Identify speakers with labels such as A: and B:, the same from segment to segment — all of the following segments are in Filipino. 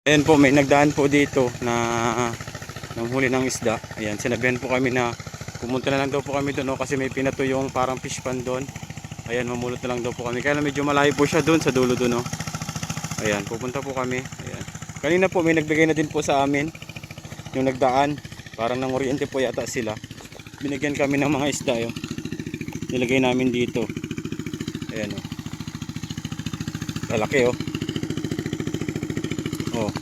A: Ayan po, may nagdaan po dito na nanghuli ng isda. Ayan, sinabihan po kami na pumunta na lang daw po kami doon, no, kasi may pinato yung parang fish pan doon. Ayan, mamulot na lang daw po kami. Kaya medyo malayo po siya doon sa dulo doon, no. Ayan, pupunta po kami. Ayan. Kanina po may nagbigay na din po sa amin yung nagdaan. Parang nang oriente po yata sila. Binigyan kami ng mga isda, yun. Nilagay namin dito. Ayan, oh. Lalaki, oh. Oh.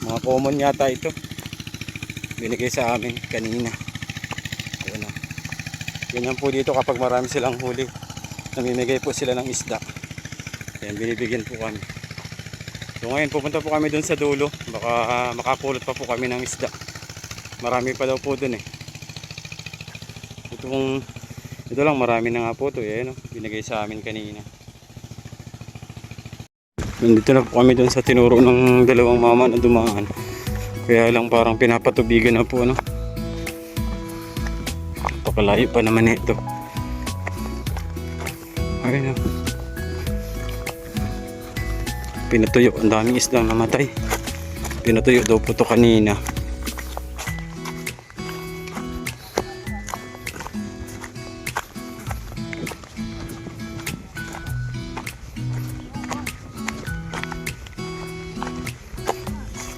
A: Mga common yata ito. Binigay sa amin kanina. Ayan, oh. Ganyan po dito kapag marami silang huli. Namimigay po sila ng isda. Ayan, binibigyan po kami. So ngayon pupunta po kami dun sa dulo. Baka makakulot pa po kami ng isda. Marami pa daw po dun eh. Ito lang, marami na nga po ito. Ayan, oh. Binigay sa amin kanina. Nandito na po kami dun sa tinuro ng dalawang mama na dumaan. Kaya lang parang pinapatubigan na po, no? Pakalayo pa naman ito. Ayun, oh. Pinatuyo, ang daming isdang namatay. Pinatuyo daw po ito kanina.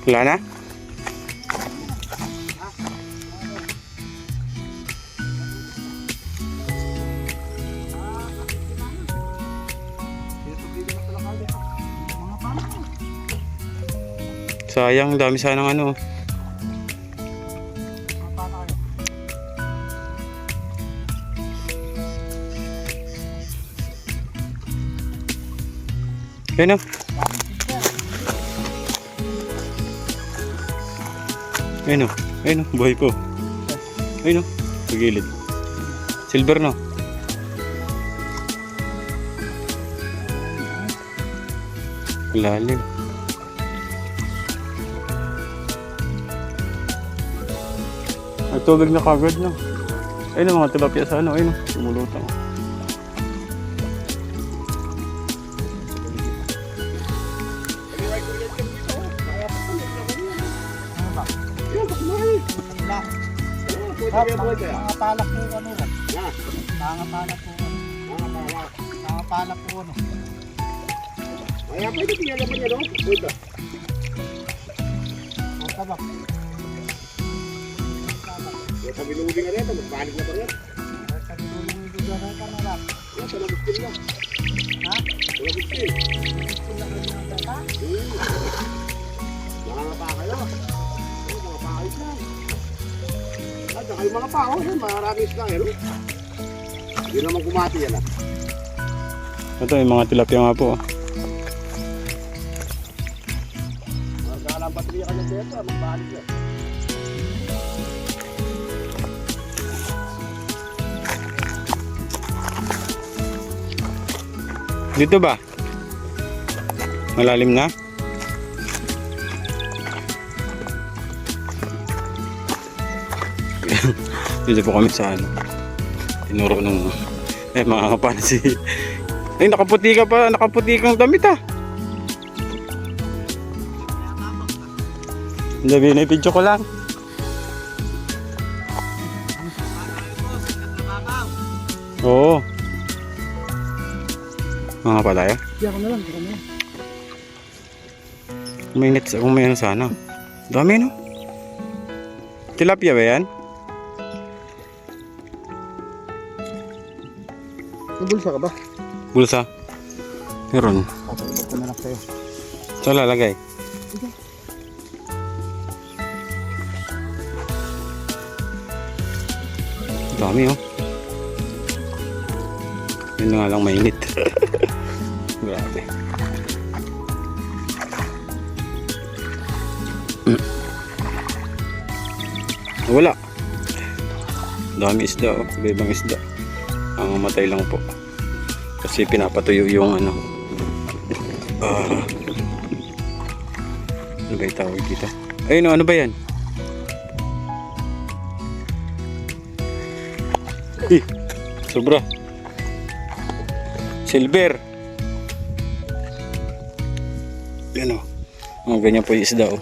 A: Wala na? Sayang, dami sanang ano. Ayun, oh. Ayun, oh. Ayun, oh. Buhay po. Ayun, oh. Pagilid. Silver, no? Lalim. Ay, tubig na kagad, no? Ayun, mga tilapia sa ano. Ayun, lumulutang.
B: Mga palak po ano ba? Mga palak po ano. Mga palak po ano.
C: Ay, apa itu punya namanya dong? Itu.
B: Ang tabak.
C: Ya, sabi nung huli na rin, magbalik na pa rin.
B: Sabi tulong yung lugar na ito na lang.
C: Ya, sa labistin na.
B: Ha?
C: Sa labistin.
B: Gusto lang kayo ng data?
C: Mga pa kayo. Mga pa kayo lang. At saka yung mga pa, marami isla eh. Hindi naman kumati yan ah.
A: Ito, yung mga tilapia nga po.
C: Magkalang baterya ka na dito, magbalik na.
A: Dito ba? Malalim na? Dito po kami sa ano. Tinuro nung mga kapansi. Ay, nakaputi ka pa. Nakaputi kang damit ah. Hindi, binipidyo ko lang. Oo. Mga pa tayo?
B: Diyan ko na lang. Diyan na.
A: May nets akong may ano sana. Dami, no? Tilapia ba yan?
C: Nabulsa ka ba?
A: Bulsa? Meron.
B: Papalibot ko na lang sa'yo.
A: Saan lalagay? Dami, oh. Yun nga lang mainit. Grabe. Wala. Dami isda, oh. Ibang isda. Ang matay lang po. Kasi pinapatuyo yung ano. Ano ba yung tawag dito? Ayun, ano ba yan? Sobra. Silver. Yan o. Mga ganyan po yung isda oh.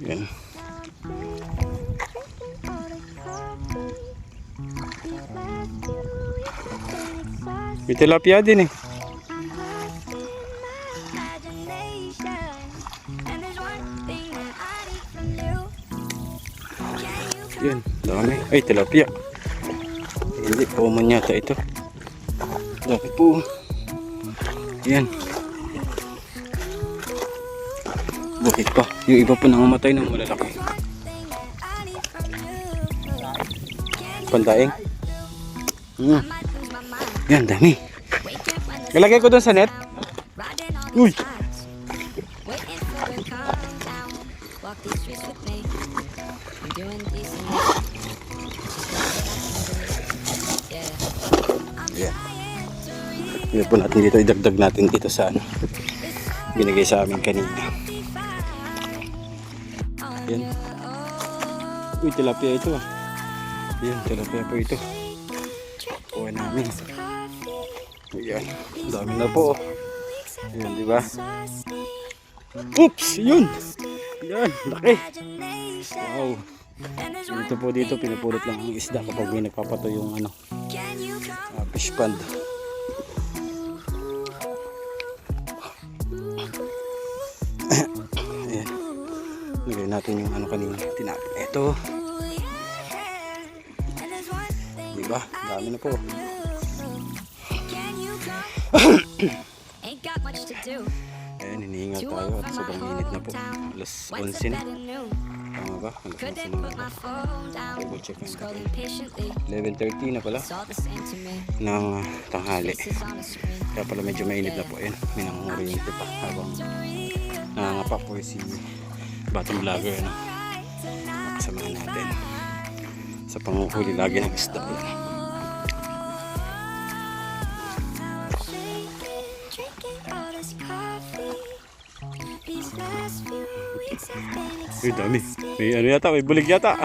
A: Yan. May tilapia din eh. Yan, dami. Ay, tilapia. Hindi, common yata ito. Dami po. Yan. Bakit pa? Yung iba po nangamatay ng malalaki. Pandaing. Yan, dami. Ilagay ko doon sa net. Uy! Yan. Yan po natin dito. Idagdag natin dito sa ano. Binigay sa amin kanina. Yan. Uy, tilapia ito ah. Yan, tilapia po ito. Kuha namin. Ayan, dami na po. Ayan, di ba? Oops, yun. Yan, laki. Wow. Dito po dito, pinupulot lang ang isda kapag may nagpapato yung ano, fish pond. Ayan. Lagay natin yung ano kanina. Tinapin. Ito. Diba? Dami na po. Ayan, hinihingal tayo at sobrang init na po. Alas 11 na. Tama ba? Alas 11 na. Double check natin. 11:30 na pala ng tanghali. Kaya pala medyo mainit na po. Ayan, may nangunguriente pa habang nangangapa po si Batang Vlogger. Nakasamahan natin sa panguhuli lagi ng isda. Uy, dami. May ano yata, may bulig yata.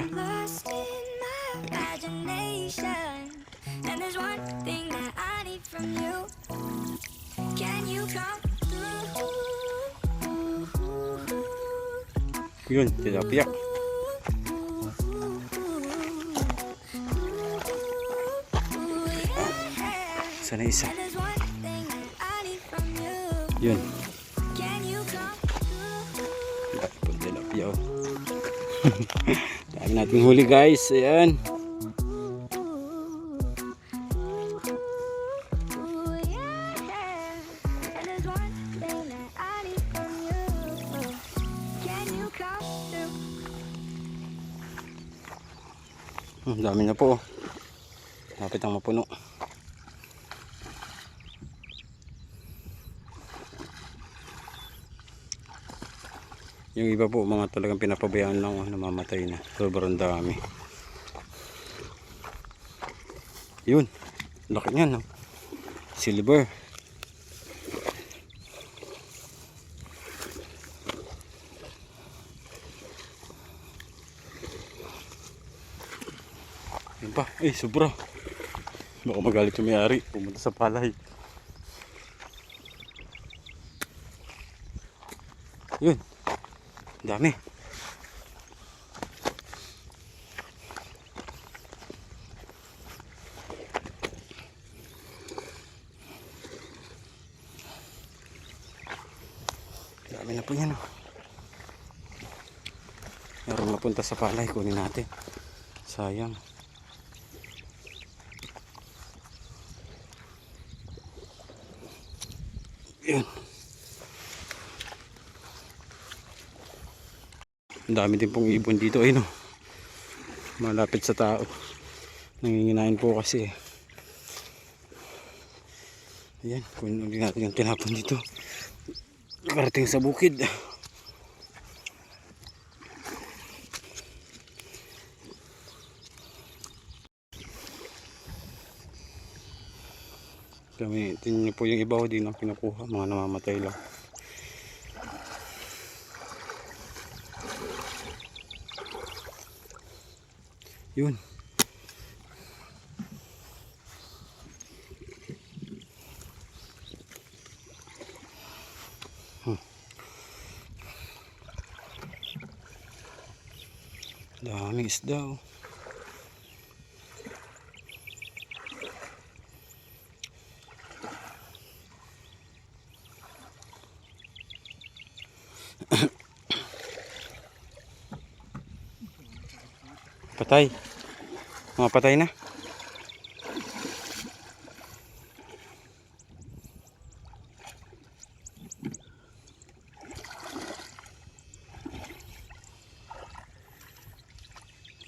A: Yun, tilapia. Sana isa. Yun. Dapat tilapia oh. Dami nating huli guys. Ayan. Dami na po. Lapit ang mapuno. Yung iba po mga talagang pinapabayaan lang, namamatay na. Sobrang dami. Yun. Laki niyan. No? Silver. Yun pa. Ay, sobra. Baka magalit yung may-ari. Pumunta sa palay. Yun. Dami. Dami na po yan. Oh. Meron mapunta sa palay. Kunin natin. Sayang. Yun. Ang dami din pong ibon dito ay no. Malapit sa tao. Nanginginain po kasi. Ayan, kunin ulit natin yung tinapon dito. Nakarating sa bukid. Gamitin niyo po yung ibaw din ang kinukuha. Mga namamatay lang. Yun. Daming isda oh. Patay. Mga patay na.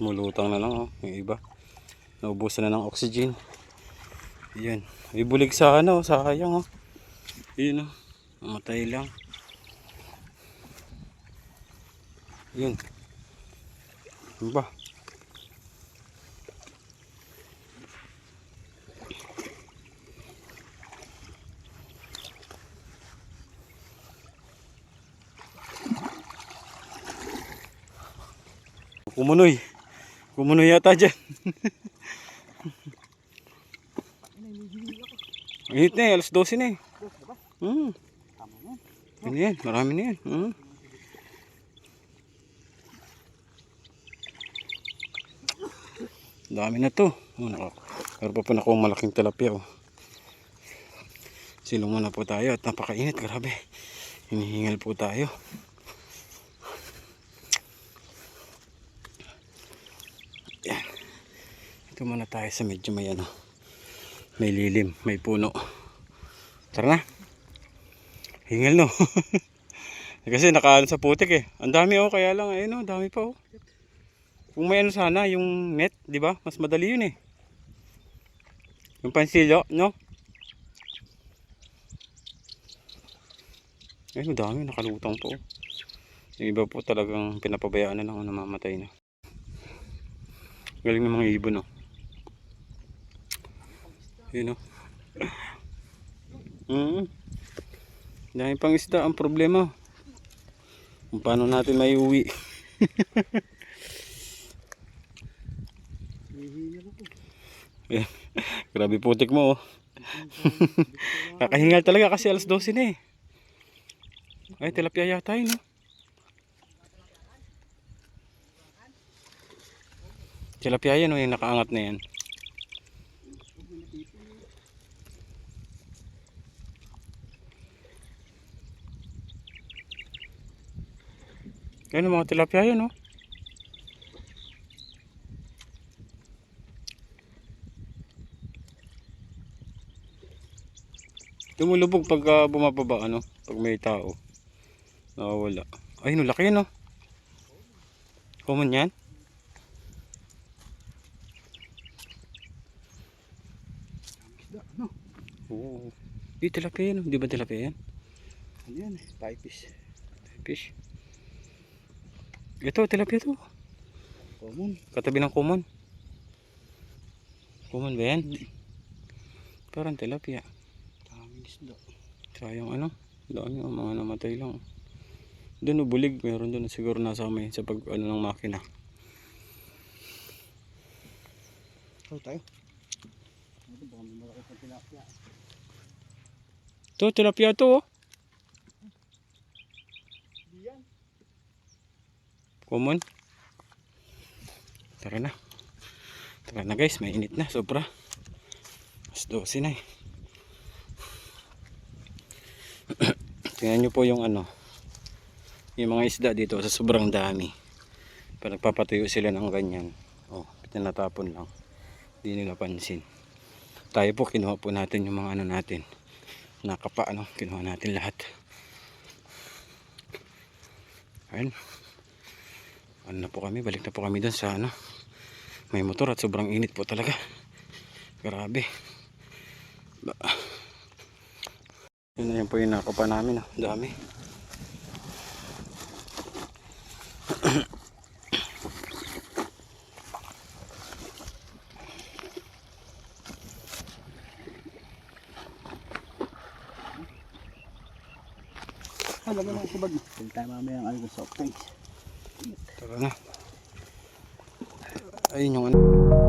A: Mulutang na lang oh, yung iba. Naubusan na ng oxygen. Ayan. May bulig sa ano, sayang oh. Ayan oh. Mamatay lang. Ayan. Ano ba? Kumunoy. Kumunoy yata dyan. Init na eh, alas 12 na eh. Ano yan, marami na yan. Dami na to. Meron pa akong malaking tilapia oh. Silungan na po tayo at napakainit, grabe. Hinihingal po tayo. Yan. Ito muna tayo sa medyo may ano, may lilim, may puno. Tara na. Hingal no. Kasi nakaano sa putik eh. Ang dami oh, kaya lang ayun oh, dami pa oh. Kung may ano sana, yung net, di ba? Mas madali yun eh. Yung pansilo, no? Ayun, dami, nakalutang po. Yung iba po talagang pinapabayaan na lang o namamatay na. Galing ng mga ibon, no? Yun, no? Dahil pang isda, ang problema. Kung paano natin may uwi. Grabe putik mo, oh. Kakahingal talaga kasi alas 12 na eh. Ay, tilapia yata yun, no? Tilapia yan, oh, yung nakaangat na yan. Yan, mga tilapia yan, oh. Lumulubog pag bumababa, ano, pag may tao. Nawawala. Ay, no, laki yan, no? Common yan? Oo. Di tilapia yan, no? Di ba tilapia yan?
B: Ano yan eh? Pipefish.
A: Fish. Ito, tilapia to.
B: Common.
A: Katabi ng common. Common ba yan? Parang tilapia.
B: Daming isda.
A: Sayang ano, dami ang mga namatay lang. Doon bulig, meron doon siguro nasama yun sa pag ano ng makina.
B: Ito tayo. Ito baka may malaki sa tilapia.
A: To, tilapia to oh.
B: Diyan.
A: Common. Tara na. Tara na guys, mainit na, sobra. Mas 12 na eh. Tingnan nyo po yung ano, yung mga isda dito sa sobrang dami. Pag nagpapatuyo sila ng ganyan, oh, pinatapon lang, hindi nila pansin. Tayo po kinuha po natin yung mga ano natin, nakapa ano, kinuha natin lahat. Ayun, ano na po kami, balik na po kami dun sa ano, may motor at sobrang init po talaga, grabe. Yun po yung nakapa namin, oh. Dami.
B: Alam mo na ang sabag. Hindi tayo mamaya ang algo soft drinks.
A: Tara na. Ayun yung ano.